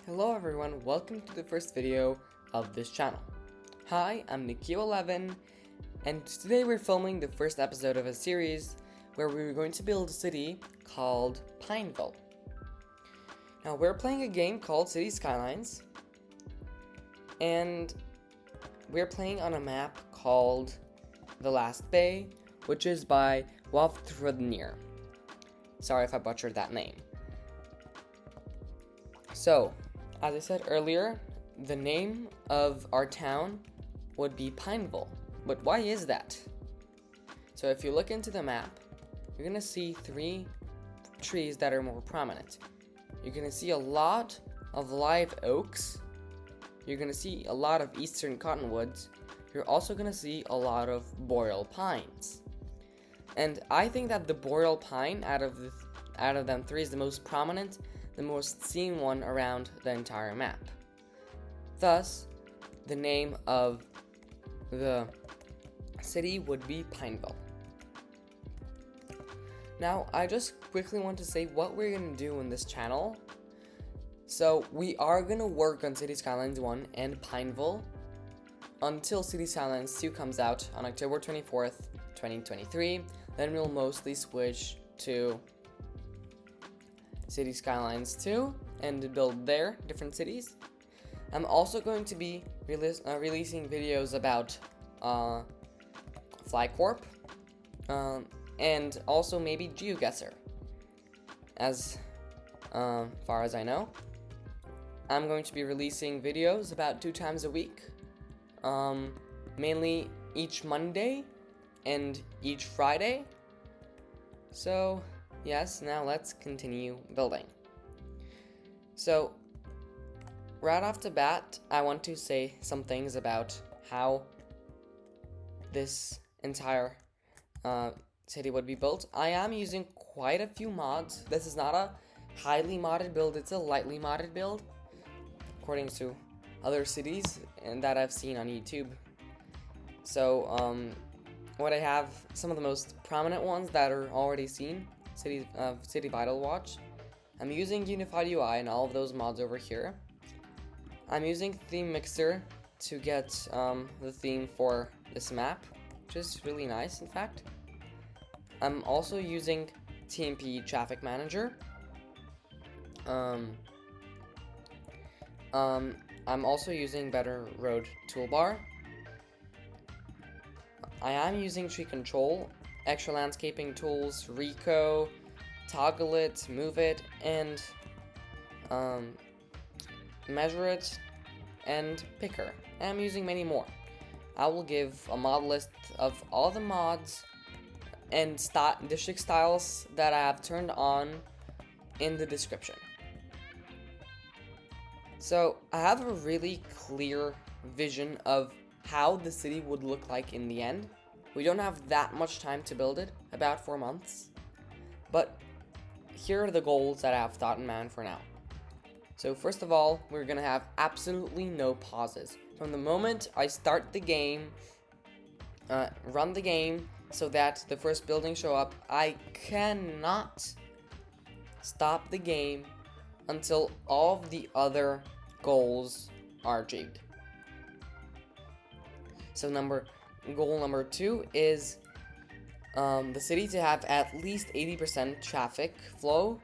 Hello everyone, welcome to the first video of this channel. Hi, I'm Nikio11, and today we're filming the first episode of a series where we're going to build a city called Pineville. Now we're playing a game called City Skylines, and we're playing on a map called The Last Bay, which is by Wafthrudnir. Sorry if I butchered that name. So, as I said earlier, the name of our town would be Pineville. But why is that? So if you look into the map, you're going to see three trees that are more prominent. You're going to see a lot of live oaks. You're going to see a lot of eastern cottonwoods. You're also going to see a lot of boreal pines. And I think that the boreal pine out of them three is the most prominent, the most seen one around the entire map. Thus, the name of the city would be Pineville. Now, I just quickly want to say what we're going to do in this channel. So, we are going to work on City Skylines 1 and Pineville until City Skylines 2 comes out on October 24th, 2023. Then we'll mostly switch to City Skylines 2 and build their different cities. I'm also going to be releasing videos about FlyCorp and also maybe GeoGuessr. As far as I know, I'm going to be releasing videos about 2 times a week, mainly each Monday and each Friday. So yes, now let's continue building. So, right off the bat, I want to say some things about how this entire city would be built. I am using quite a few mods. This is not a highly modded build, it's a lightly modded build, according to other cities and that I've seen on YouTube. So, what I have, some of the most prominent ones that are already seen, City Vital Watch. I'm using Unified UI and all of those mods over here. I'm using Theme Mixer to get the theme for this map, which is really nice, in fact. I'm also using TMPE Traffic Manager. I'm also using Better Road Toolbar. I am using Tree Control, Extra Landscaping Tools, RICO, Toggle It, Move It, and Measure It, and Picker. And I'm using many more. I will give a mod list of all the mods and district styles that I have turned on in the description. So, I have a really clear vision of how the city would look like in the end. We don't have that much time to build it, about 4 months. But here are the goals that I have thought in mind for now. So first of all, we're going to have absolutely no pauses. From the moment I start the game, run the game, so that the first buildings show up, I cannot stop the game until all of the other goals are achieved. So goal number 2 is the city to have at least 80% traffic flow,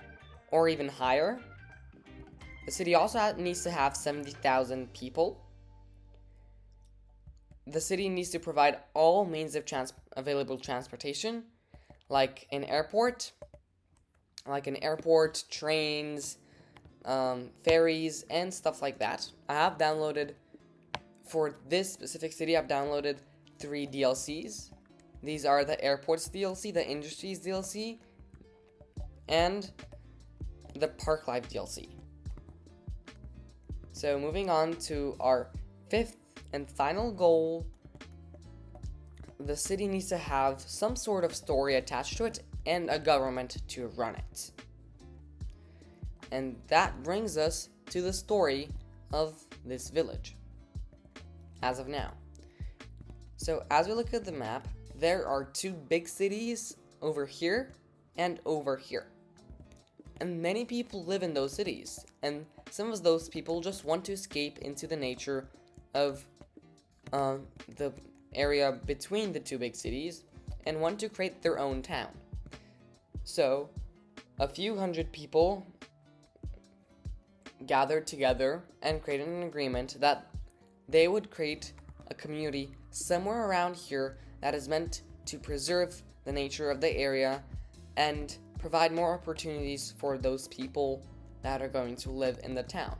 or even higher. The city also needs to have 70,000 people. The city needs to provide all means of available transportation, like an airport, trains, ferries, and stuff like that. I have downloaded, for this specific city, I've downloaded 3 DLCs. These are the Airports DLC, the Industries DLC, and the Park Life DLC. So moving on to our 5th and final goal, the city needs to have some sort of story attached to it and a government to run it. And that brings us to the story of this village, as of now. So as we look at the map, there are 2 big cities over here and over here. and many people live in those cities, and some of those people just want to escape into the nature of the area between the two big cities and want to create their own town. So a few hundred people gathered together and created an agreement that they would create a community somewhere around here that is meant to preserve the nature of the area and provide more opportunities for those people that are going to live in the town.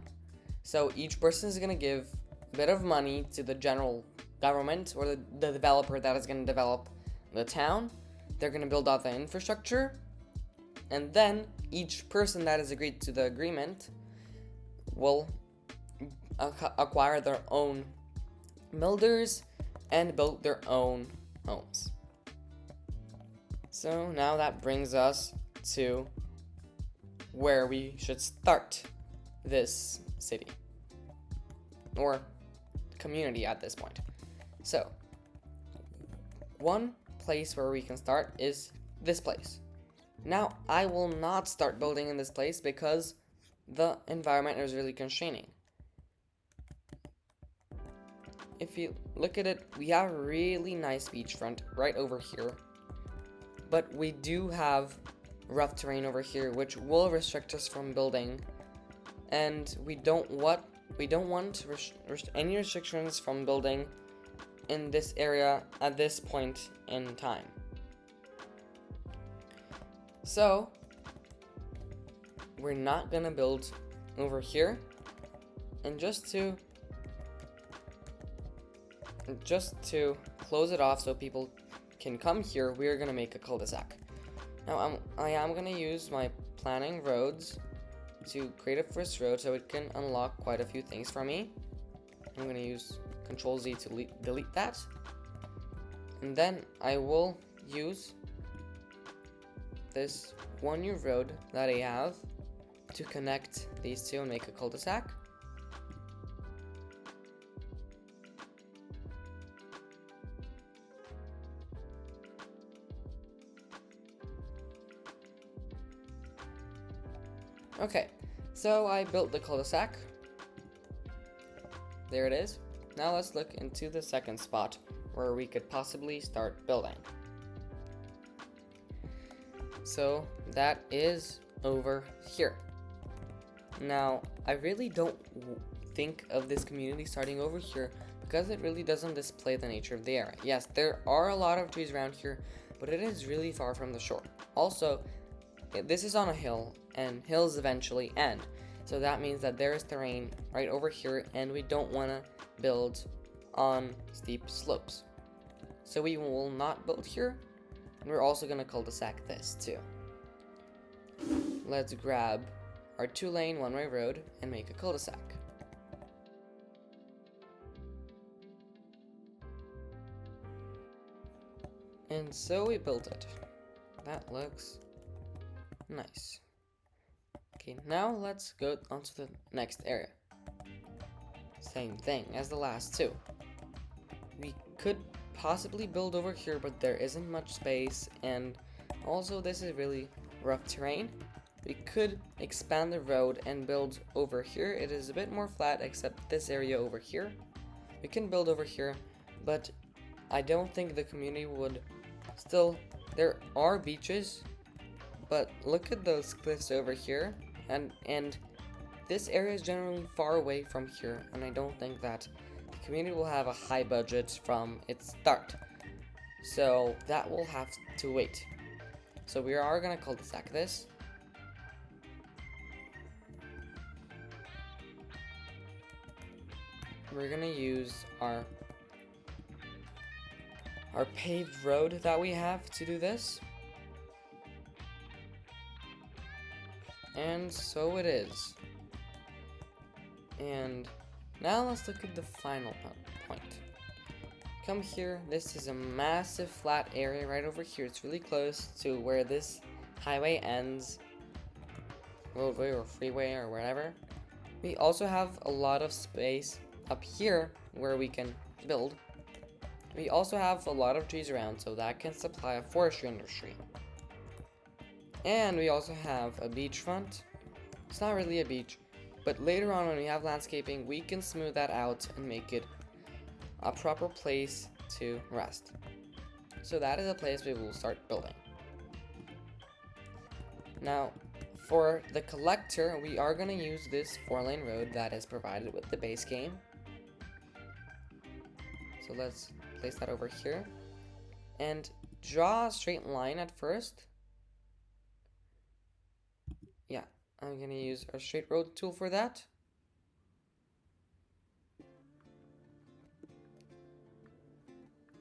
So each person is going to give a bit of money to the general government or the developer that is going to develop the town. They're going to build out the infrastructure, and then each person that has agreed to the agreement will acquire their own builders and build their own homes. So now that brings us to where we should start this city or community at this point. So one place where we can start is this place. Now I will not start building in this place because the environment is really constraining. If you look at it, we have a really nice beachfront right over here, but we do have rough terrain over here which will restrict us from building, and we don't want any restrictions from building in this area at this point in time. So we're not gonna build over here, and just to close it off so people can come here, we're gonna make a cul-de-sac. Now I am gonna use my planning roads to create a first road so it can unlock quite a few things for me. I'm gonna use Control Z to delete that, and then I will use this one new road that I have to connect these two and make a cul-de-sac. Okay, so I built the cul-de-sac. There it is. Now let's look into the second spot where we could possibly start building. So that is over here. Now, I really don't think of this community starting over here because it really doesn't display the nature of the area. Yes, there are a lot of trees around here, but it is really far from the shore. Also, this is on a hill, and hills eventually end. So that means that there is terrain right over here, and we don't want to build on steep slopes. So we will not build here, and we're also going to cul-de-sac this too. Let's grab our 2-lane one-way road and make a cul-de-sac. And so we built it. That looks nice. Okay, now let's go on to the next area. Same thing as the last two. We could possibly build over here, but there isn't much space, and also this is really rough terrain. We could expand the road and build over here. It is a bit more flat except this area over here. We can build over here, but I don't think the community would. Still, there are beaches, but look at those cliffs over here, and this area is generally far away from here, and I don't think that the community will have a high budget from its start. So that will have to wait. So we are gonna cul-de-sac this. We're gonna use our paved road that we have to do this. And so it is. And now let's look at the final point. Come here, this is a massive flat area right over here. It's really close to where this highway ends, roadway or freeway or whatever. We also have a lot of space up here where we can build. We also have a lot of trees around, so that can supply a forestry industry. And we also have a beachfront. It's not really a beach, but later on when we have landscaping, we can smooth that out and make it a proper place to rest. So that is a place we will start building. Now, for the collector, we are going to use this 4-lane road that is provided with the base game. So let's place that over here. And draw a straight line at first. Yeah, I'm going to use our straight road tool for that.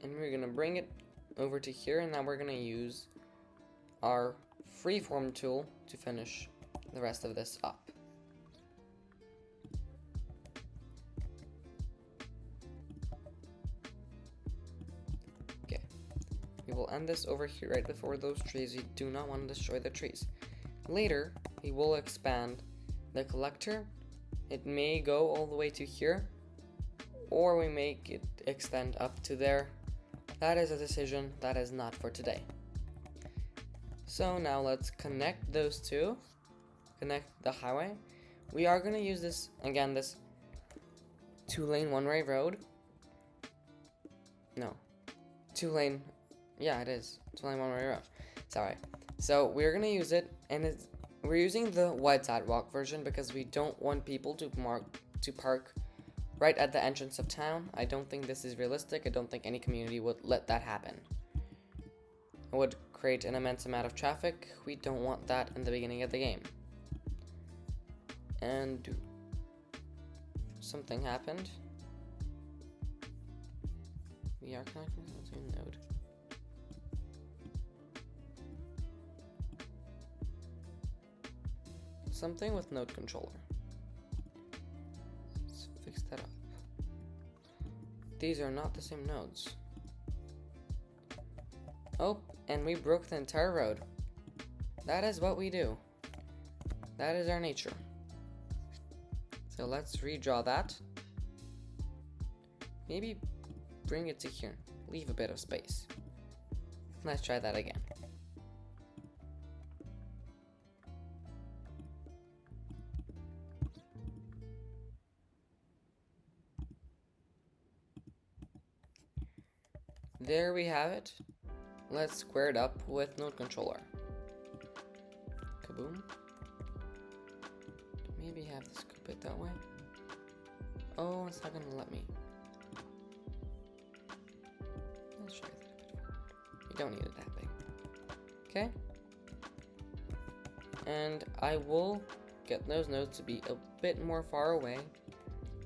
And we're going to bring it over to here, and now we're going to use our freeform tool to finish the rest of this up. Okay, we will end this over here right before those trees. We do not want to destroy the trees. Later, we will expand the collector. It may go all the way to here, or we make it extend up to there. That is a decision that is not for today. So now let's connect those two, connect the highway. We are going to use this, again, this 2-lane one-way road. No, 2-lane, yeah it is, 2-lane one-way road, sorry. So we're going to use it, and we're using the wide sidewalk version because we don't want people to park right at the entrance of town. I don't think this is realistic. I don't think any community would let that happen. It would create an immense amount of traffic. We don't want that in the beginning of the game. And something happened. We are connecting to a node. Something with node controller. Let's fix that up. These are not the same nodes. Oh, and we broke the entire road. That is what we do. That is our nature. So let's redraw that. Maybe bring it to here. Leave a bit of space. Let's try that again. There we have it. Let's square it up with node controller. Kaboom. Maybe have to scoop it that way. Oh, it's not gonna let me. Let's try that a bit forward. You don't need it that big. Okay. And I will get those nodes to be a bit more far away.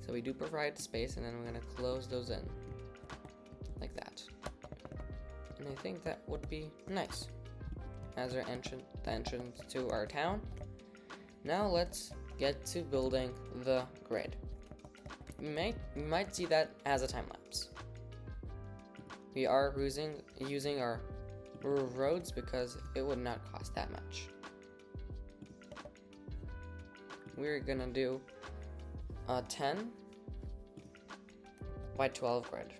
So we do provide space, and then we're gonna close those in. Like that. And I think that would be nice as our entrance to our town. Now let's get to building the grid. You might see that as a time lapse. We are using our roads because it would not cost that much. We're gonna do a 10 by 12 grid.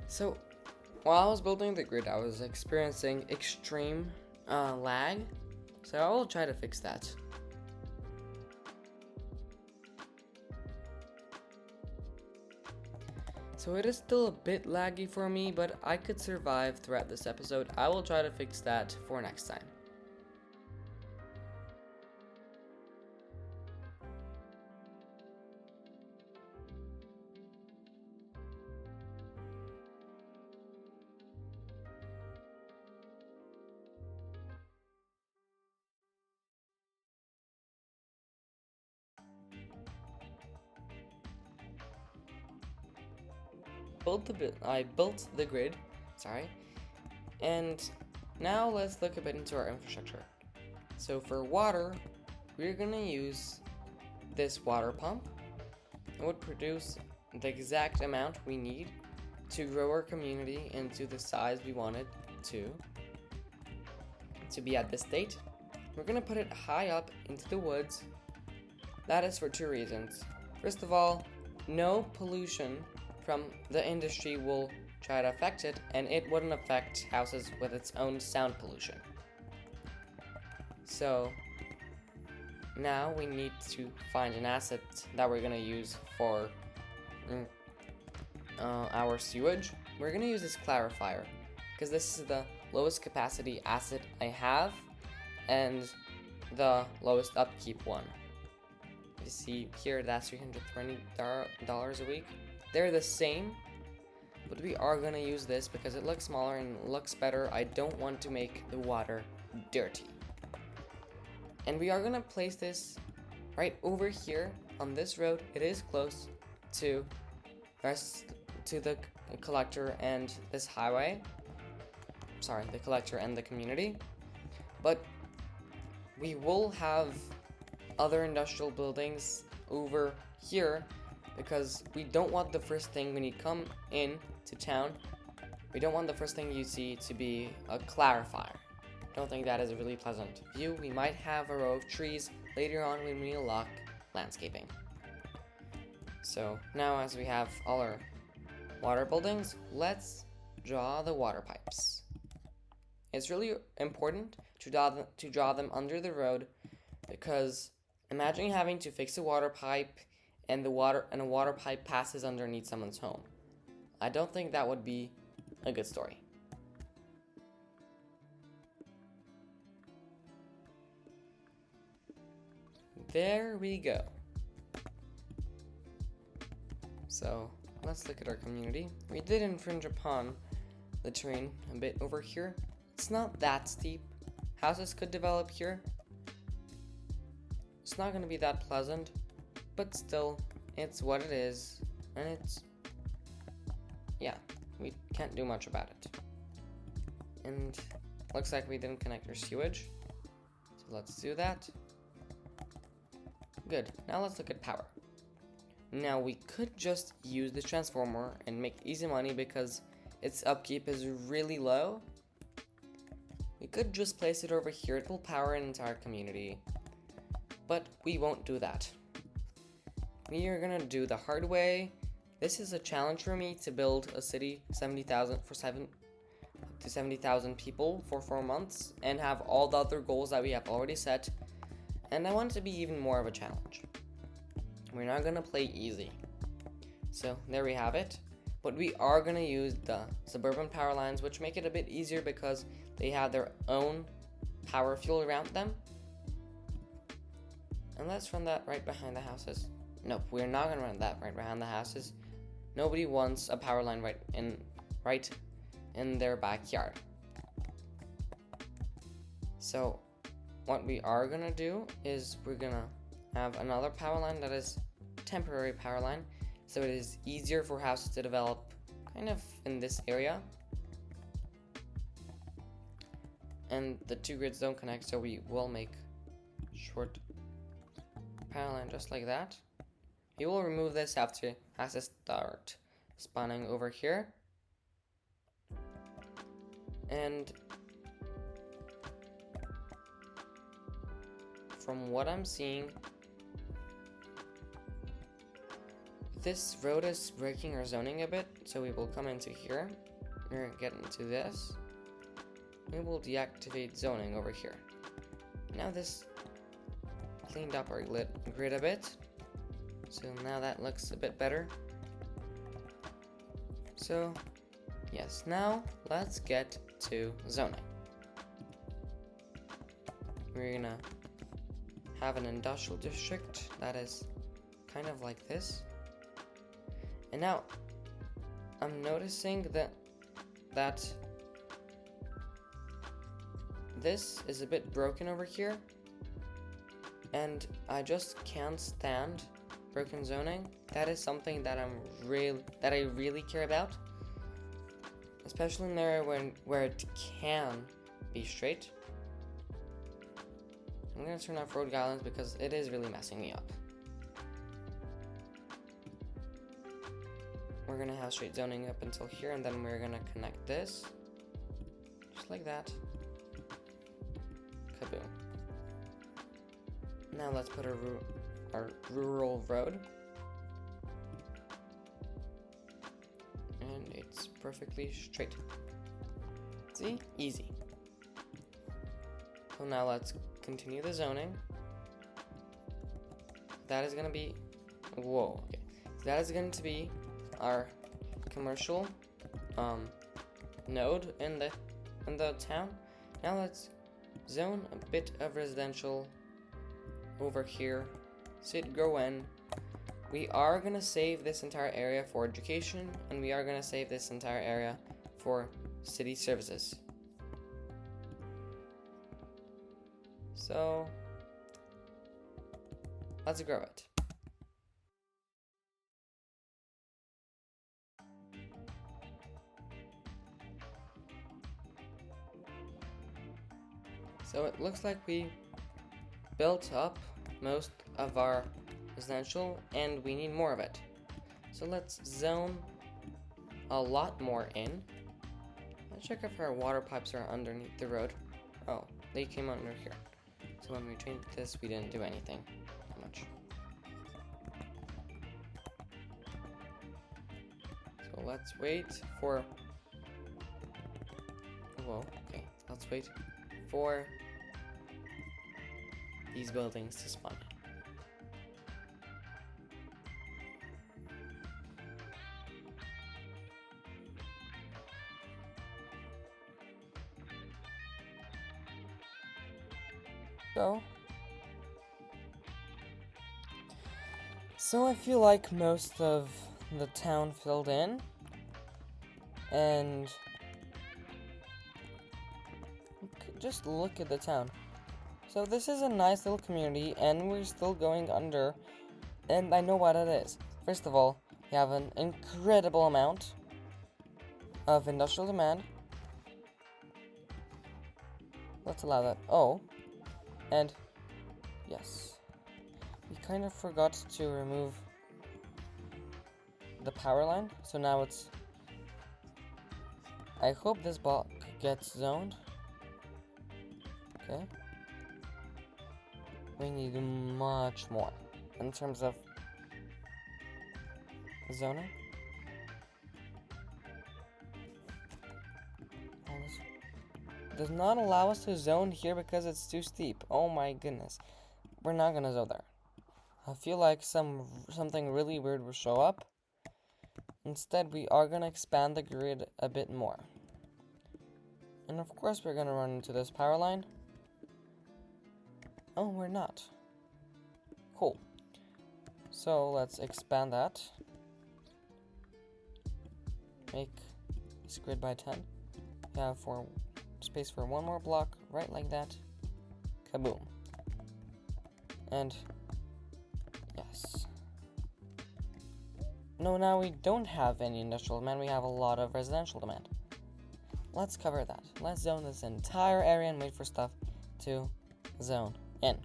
So, while I was building the grid, I was experiencing extreme lag, so I will try to fix that. So it is still a bit laggy for me, but I could survive throughout this episode. I will try to fix that for next time. built the grid, sorry, and now let's look a bit into our infrastructure. So for water, we're gonna use this water pump. It would produce the exact amount we need to grow our community into the size we want it to be at this state. We're gonna put it high up into the woods. That is for two reasons. First of all, no pollution from the industry will try to affect it, and it wouldn't affect houses with its own sound pollution. So now we need to find an asset that we're gonna use for our sewage. We're gonna use this clarifier because this is the lowest capacity asset I have and the lowest upkeep one. You see here, that's $320 a week. They're the same, but we are gonna use this because it looks smaller and looks better. I don't want to make the water dirty. And we are gonna place this right over here on this road. It is close to the collector and this highway. Sorry, the collector and the community. But we will have other industrial buildings over here because we don't want the first thing when you come in to town, we don't want the first thing you see to be a clarifier. Don't think that is a really pleasant view. We might have a row of trees later on when we unlock landscaping. So now as we have all our water buildings, let's draw the water pipes. It's really important to draw them under the road because imagine having to fix a water pipe and a water pipe passes underneath someone's home. I don't think that would be a good story. There we go. So let's look at our community. We did infringe upon the terrain a bit over here. It's not that steep. Houses could develop here. It's not going to be that pleasant, but still, it's what it is, and yeah, we can't do much about it. And looks like we didn't connect our sewage, so let's do that. Good, now let's look at power. Now we could just use the transformer and make easy money because its upkeep is really low. We could just place it over here, it will power an entire community, but we won't do that. We are gonna do the hard way. This is a challenge for me to build a city 70,000 people for 4 months and have all the other goals that we have already set, and I want it to be even more of a challenge. We're not gonna play easy. So there we have it. But we are gonna use the suburban power lines, which make it a bit easier because they have their own power fuel around them. And let's run that right behind the houses. Nope, we're not gonna run that right behind the houses. Nobody wants a power line right in their backyard. So what we are gonna do is we're gonna have another power line that is temporary power line, so it is easier for houses to develop kind of in this area. And the two grids don't connect, so we will make short power line just like that. We will remove this after it has to start spawning over here. And from what I'm seeing, this road is breaking our zoning a bit, so we will come into here. We're gonna get into this. We will deactivate zoning over here. Now this cleaned up our grid a bit, so now that looks a bit better. So yes, now let's get to zoning. We're gonna have an industrial district that is kind of like this. And now I'm noticing that this is a bit broken over here, and I just can't stand broken zoning. That is something that I really care about, especially in there where it can be straight. I'm gonna turn off road guidelines because it is really messing me up. We're gonna have straight zoning up until here, and then we're gonna connect this just like that. Kaboom. Now let's put our rural road. And it's perfectly straight. See? Easy. So now let's continue the zoning. That is gonna be, whoa, okay. So that is going to be our commercial node in the town. Now let's zone a bit of residential over here. See it grow in. We are gonna save this entire area for education, and we are gonna save this entire area for city services. So let's grow it. So it looks like we built up most of our residential, and we need more of it. So let's zone a lot more in. Let's check if our water pipes are underneath the road. Oh, they came under here. So when we changed this, we didn't do anything that much. So let's wait for, whoa, okay, let's wait for these buildings to spawn. So I feel like most of the town filled in, and just look at the town. So this is a nice little community, and we're still going under, and I know what it is. First of all, we have an incredible amount of industrial demand. Let's allow that. Oh, and yes, we kind of forgot to remove the power line, so now it's, I hope this block gets zoned. Okay. We need much more in terms of zoning. Does not allow us to zone here because it's too steep. Oh my goodness. We're not gonna zone there. I feel like something really weird will show up. Instead, we are gonna expand the grid a bit more. And of course, we're gonna run into this power line. Oh, we're not. Cool. So let's expand that. Make this grid by 10. We have space for one more block, right like that. Kaboom. And yes. No, now we don't have any industrial demand, we have a lot of residential demand. Let's cover that. Let's zone this entire area and wait for stuff to zone in.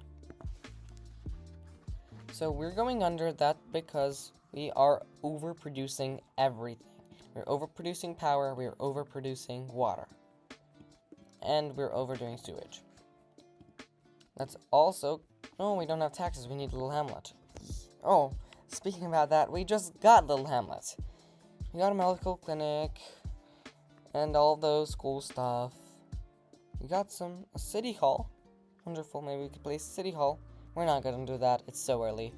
So we're going under that because we are overproducing everything. We're overproducing power, we're overproducing water, and we're overdoing sewage. That's also, oh, we don't have taxes, we need Little Hamlet. Oh, speaking about that, we just got Little Hamlet. We got a medical clinic, and all those cool stuff. We got a city hall. Wonderful, maybe we could place city hall. We're not gonna do that, it's so early.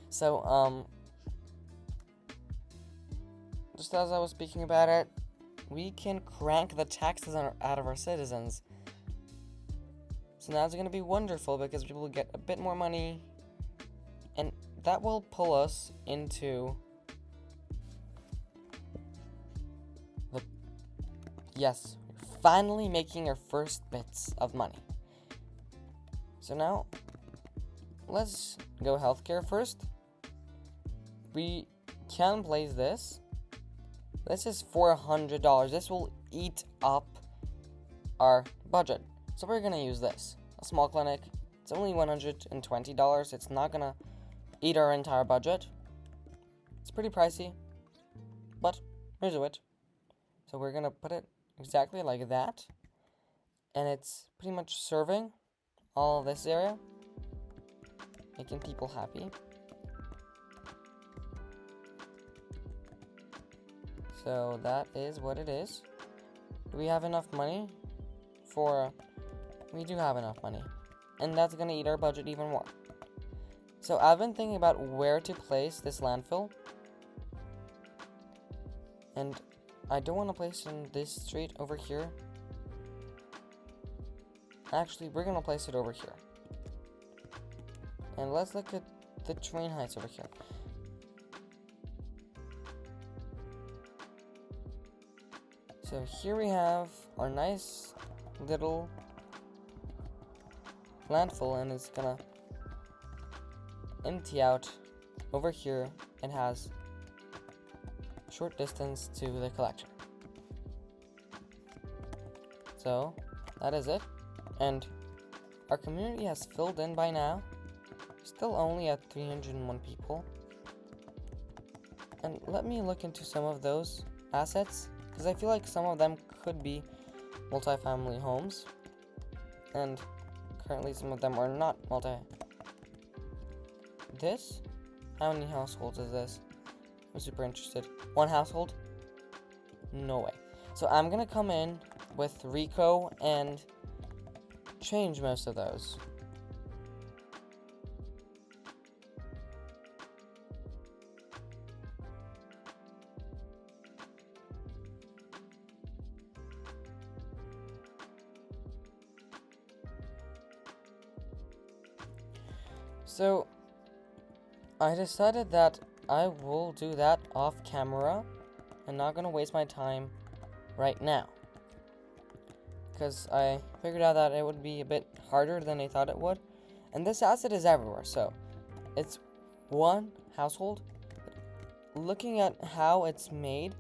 So, just as I was speaking about it, we can crank the taxes out of our citizens. So now it's gonna be wonderful because people will get a bit more money, and that will pull us into yes, we're finally making our first bits of money. So now, let's go healthcare first. we can place this. This is $400. This will eat up our budget. So we're gonna use this. A small clinic. It's only $120. It's not gonna eat our entire budget. It's pretty pricey, but we'll do it. So we're gonna put it exactly like that. And it's pretty much serving all of this area, making people happy. So that is what it is. Do we have enough money for... We do have enough money. And that's gonna eat our budget even more. So I've been thinking about where to place this landfill. And I don't want to place it in this street over here. Actually, we're gonna place it over here. And let's look at the train heights over here. So here we have our nice little landfill, and it's gonna empty out over here. It has a short distance to the collector. So that is it. And our community has filled in by now. Still only at 301 people. And let me look into some of those assets, because I feel like some of them could be multifamily homes. And currently some of them are not This? How many households is this? I'm super interested. One household? No way. So I'm gonna come in with RICO and change most of those. So I decided that I will do that off camera. I'm not gonna waste my time right now, because I figured out that it would be a bit harder than I thought it would. And this asset is everywhere, so it's one household. Looking at how it's made,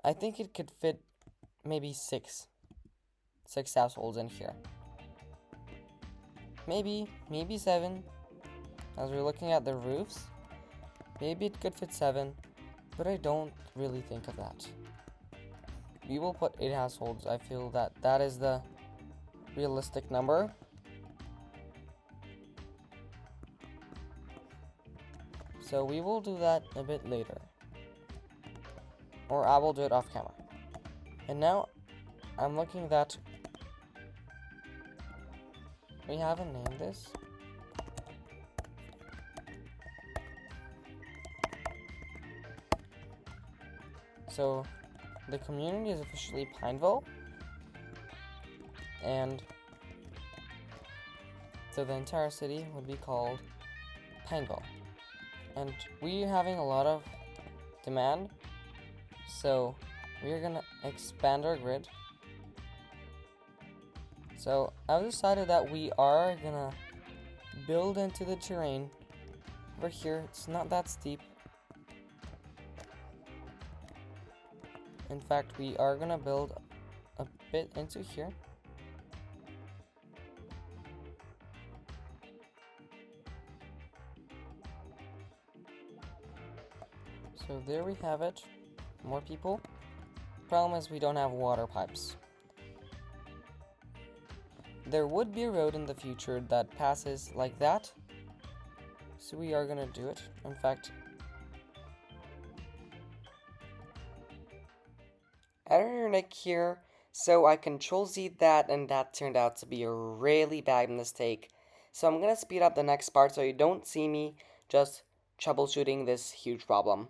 I think it could fit maybe six households in here. Maybe 7. As we're looking at the roofs, maybe it could fit 7, but I don't really think of that. We will put 8 households. I feel that that is the realistic number. So we will do that a bit later. Or I will do it off camera. And now I'm looking that we haven't named this. So the community is officially Pineville, and so the entire city would be called Pineville. And we're having a lot of demand, so we're gonna expand our grid. So I've decided that we are gonna build into the terrain over here. It's not that steep. In fact, we are gonna build a bit into here. So there we have it. More people. Problem is we don't have water pipes. There would be a road in the future that passes like that. So we are gonna do it. In fact, Editor Nick here. So I Control-Z that, and that turned out to be a really bad mistake. So I'm gonna speed up the next part so you don't see me just troubleshooting this huge problem.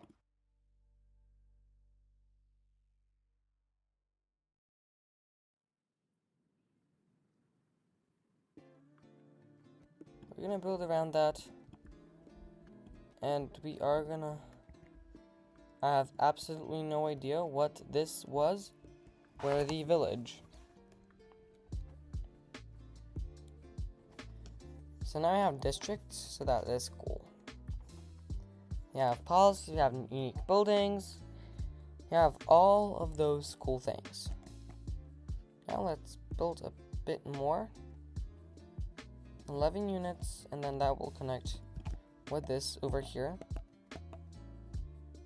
We're gonna build around that, and we are gonna... I have absolutely no idea what this was. Where the village. So now I have districts, so that is cool. You have policies, you have unique buildings, you have all of those cool things. Now let's build a bit more. 11 units, and then that will connect with this over here.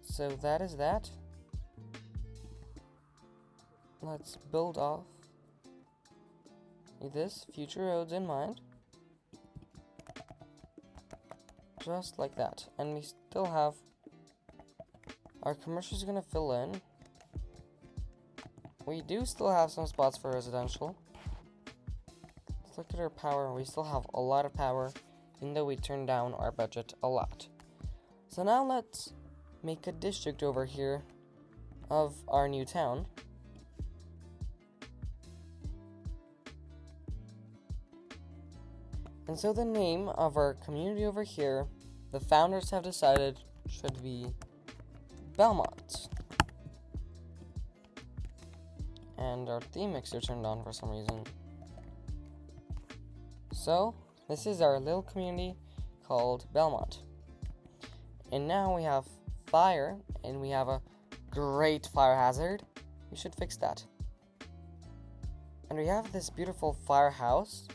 So that is that. Let's build off with this, future roads in mind. Just like that. And we still have our commercials gonna fill in. We do still have some spots for residential. Let's look at our power. We still have a lot of power, even though we turned down our budget a lot. So now let's make a district over here of our new town. And so the name of our community over here, the founders have decided, should be Belmont. And our theme mixer turned on for some reason. So, this is our little community called Belmont. And now we have fire, and we have a great fire hazard. We should fix that. And we have this beautiful firehouse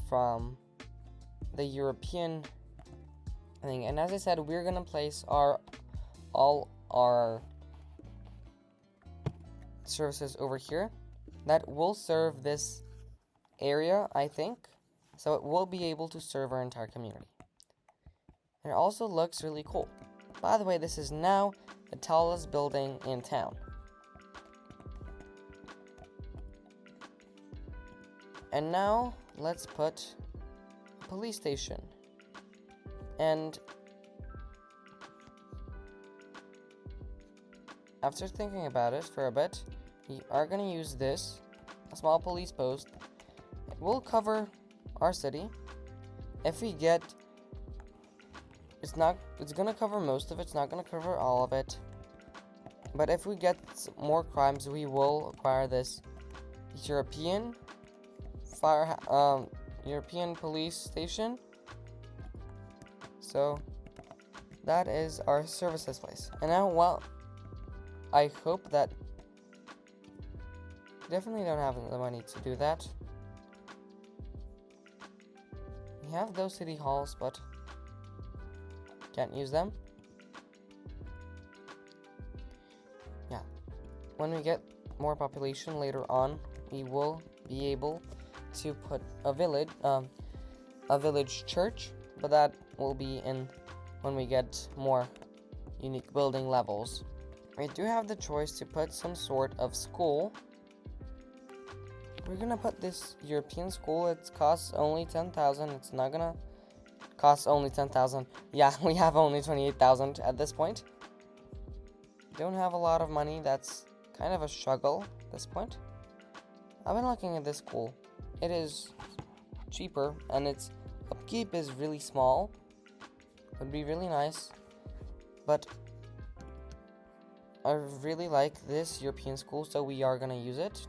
from the European thing. And as I said, we're gonna place all our services over here that will serve this area, I think. So it will be able to serve our entire community. And it also looks really cool. By the way, this is now the tallest building in town. And now let's put a police station. And after thinking about it for a bit, we are going to use this, a small police post. It will cover our city. If we get, it's going to cover most of it, it's not going to cover all of it. But if we get more crimes, we will acquire this European European police station. So that is our services place. And now, well, I hope that definitely don't have the money to do that. We have those city halls, but can't use them. Yeah. When we get more population later on, we will be able to put a village church, but that will be in when we get more unique building levels. We do have the choice to put some sort of school. We're gonna put this European school. It costs only 10,000. It's not gonna cost only 10,000. Yeah, we have only 28,000 at this point. Don't have a lot of money. That's kind of a struggle at this point. I've been looking at this school. It is cheaper, and its upkeep is really small. Would be really nice, but I really like this European school, so we are gonna use it.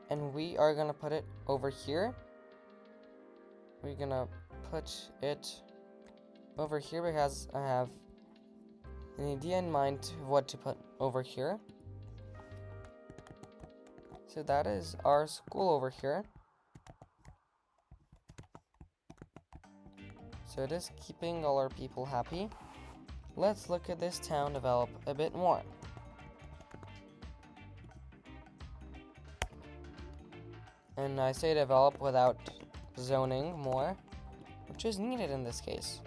And we are gonna put it over here. We're gonna put it over here because I have an idea in mind of what to put over here. So that is our school over here. So it is keeping all our people happy. Let's look at this town develop a bit more. And I say develop without zoning more, which is needed in this case.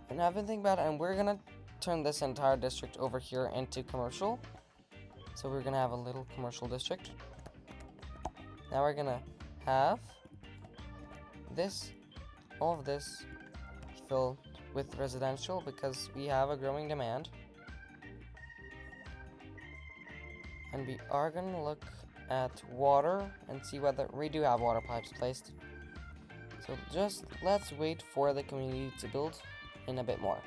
And I've been thinking about it, and we're gonna turn this entire district over here into commercial. So we're gonna have a little commercial district. Now we're gonna have this, all of this filled with residential because we have a growing demand. And we are gonna look at water and see whether we do have water pipes placed. So just let's wait for the community to build in a bit more.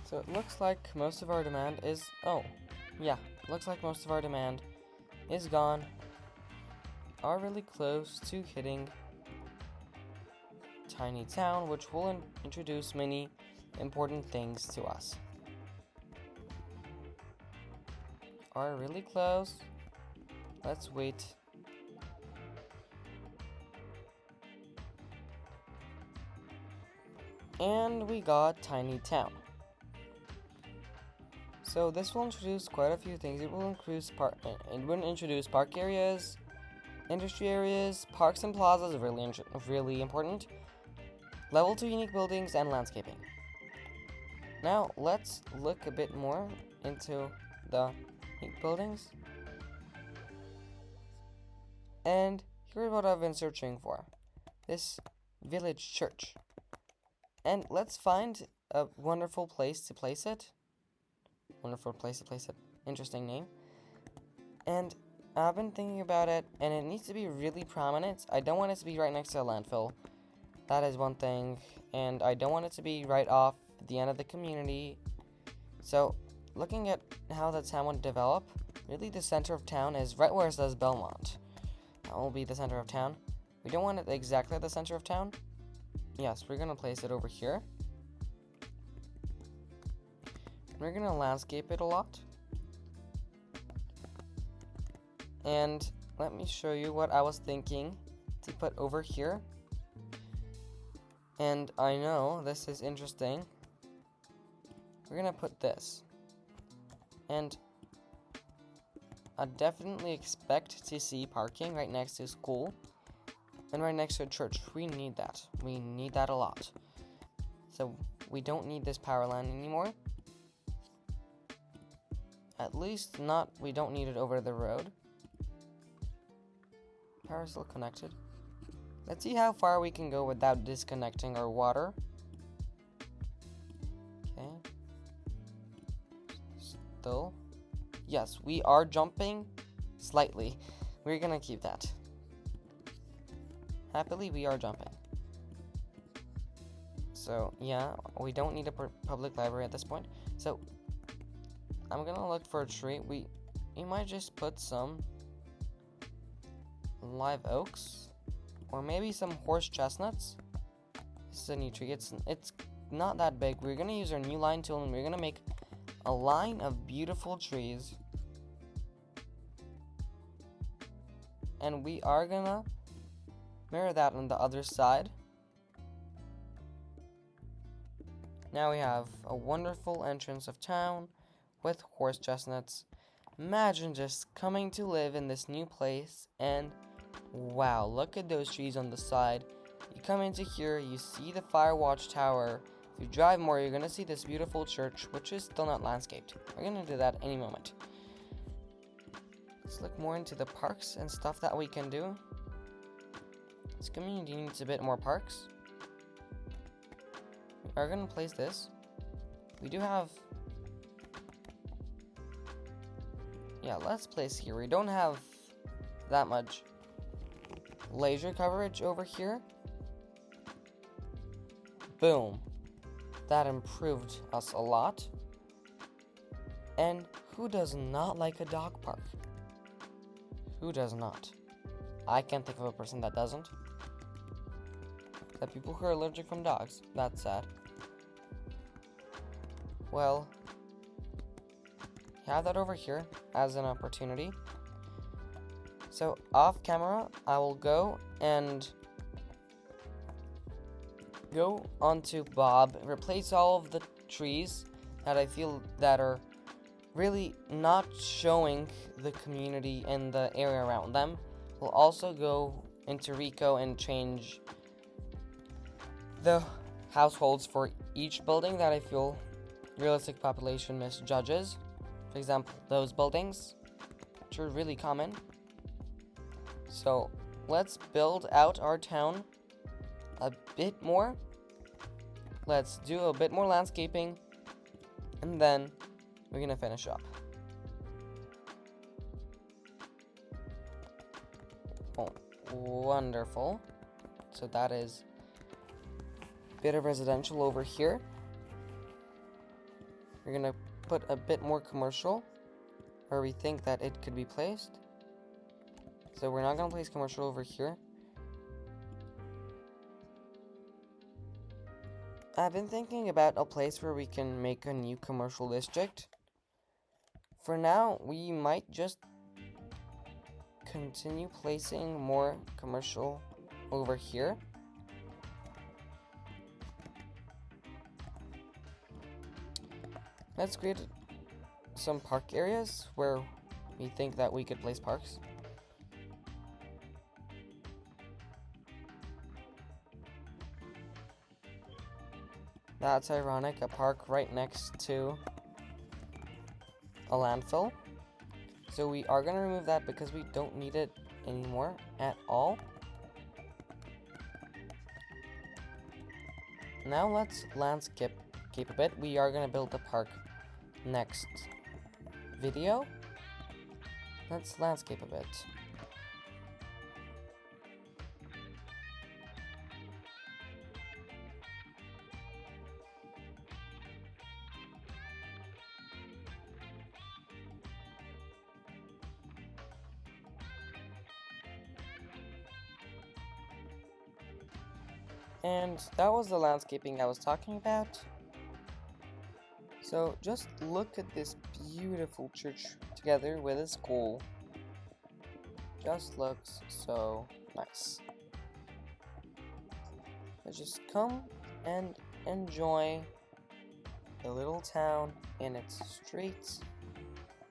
So it looks like most of our demand is, oh, yeah, looks like most of our demand is gone. Are really close to hitting tiny town, which will introduce many important things to us. Are really close. Let's wait. And we got tiny town. So this will introduce quite a few things. It will introduce park areas, industry areas, parks and plazas, really important. Level 2 unique buildings and landscaping. Now let's look a bit more into the unique buildings. And here's what I've been searching for. This village church. And let's find a wonderful place to place it. Interesting name. And I've been thinking about it, and it needs to be really prominent. I don't want it to be right next to a landfill. That is one thing. And I don't want it to be right off the end of the community. So, looking at how the town would develop, really the center of town is right where it says Belmont. That will be the center of town. We don't want it exactly at the center of town. Yes, we're going to place it over here. We're going to landscape it a lot. And let me show you what I was thinking to put over here. And I know this is interesting. We're going to put this. And I definitely expect to see parking right next to school and right next to a church. We need that. We need that a lot. So we don't need this power line anymore. At least we don't need it over the road. Power is still connected. Let's see how far we can go without disconnecting our water. Okay. Still. Yes, we are jumping slightly. We're gonna keep that. Happily, we are jumping. So, yeah, we don't need a public library at this point. So, I'm gonna look for a tree. We might just put some live oaks, or maybe some horse chestnuts. This is a new tree. It's not that big. We're gonna use our new line tool, and we're gonna make a line of beautiful trees. And we are gonna mirror that on the other side. Now we have a wonderful entrance of town with horse chestnuts. Imagine just coming to live in this new place, and wow, look at those trees on the side. You come into here, you see the fire watch tower. If you drive more, you're gonna see this beautiful church, which is still not landscaped. We're gonna do that any moment. Let's look more into the parks and stuff that we can do. This community needs a bit more parks. We are gonna place this. We do have... Yeah, let's place here. We don't have that much laser coverage over here. Boom. That improved us a lot. And who does not like a dog park? Who does not? I can't think of a person that doesn't. Except people who are allergic from dogs. That's sad. Well, have that over here as an opportunity. So off camera, I will go and go onto Bob, replace all of the trees that I feel that are really not showing the community and the area around them. We'll also go into RICO and change the households for each building that I feel realistic population misjudges. For example, those buildings, which are really common. So let's build out our town a bit more. Let's do a bit more landscaping, and then we're gonna finish up. Oh, wonderful. So that is a bit of residential over here. We're gonna put a bit more commercial. where we think that it could be placed. So we're not going to place commercial over here. I've been thinking about a place where we can make a new commercial district. For now, we might just continue placing more commercial over here. Let's create some park areas where we think that we could place parks. That's ironic, a park right next to a landfill. So we are going to remove that because we don't need it anymore at all. Now let's landscape a bit. We are going to build a park next video. Let's landscape a bit. And that was the landscaping I was talking about. So just look at this beautiful church together with a school. Just looks so nice. Let's just come and enjoy the little town and its streets.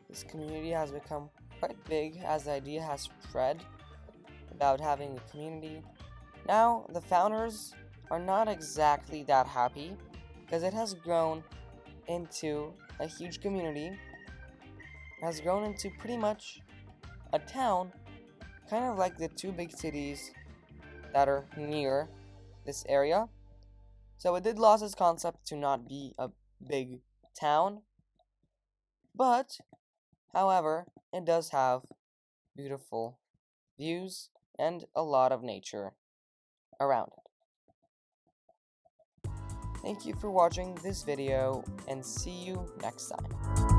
This community has become quite big as the idea has spread about having a community. Now the founders are not exactly that happy because it has grown into a huge community. It has grown into pretty much a town, kind of like the two big cities that are near this area. So it did lose its concept to not be a big town, but however, it does have beautiful views and a lot of nature around it. Thank you for watching this video, and see you next time.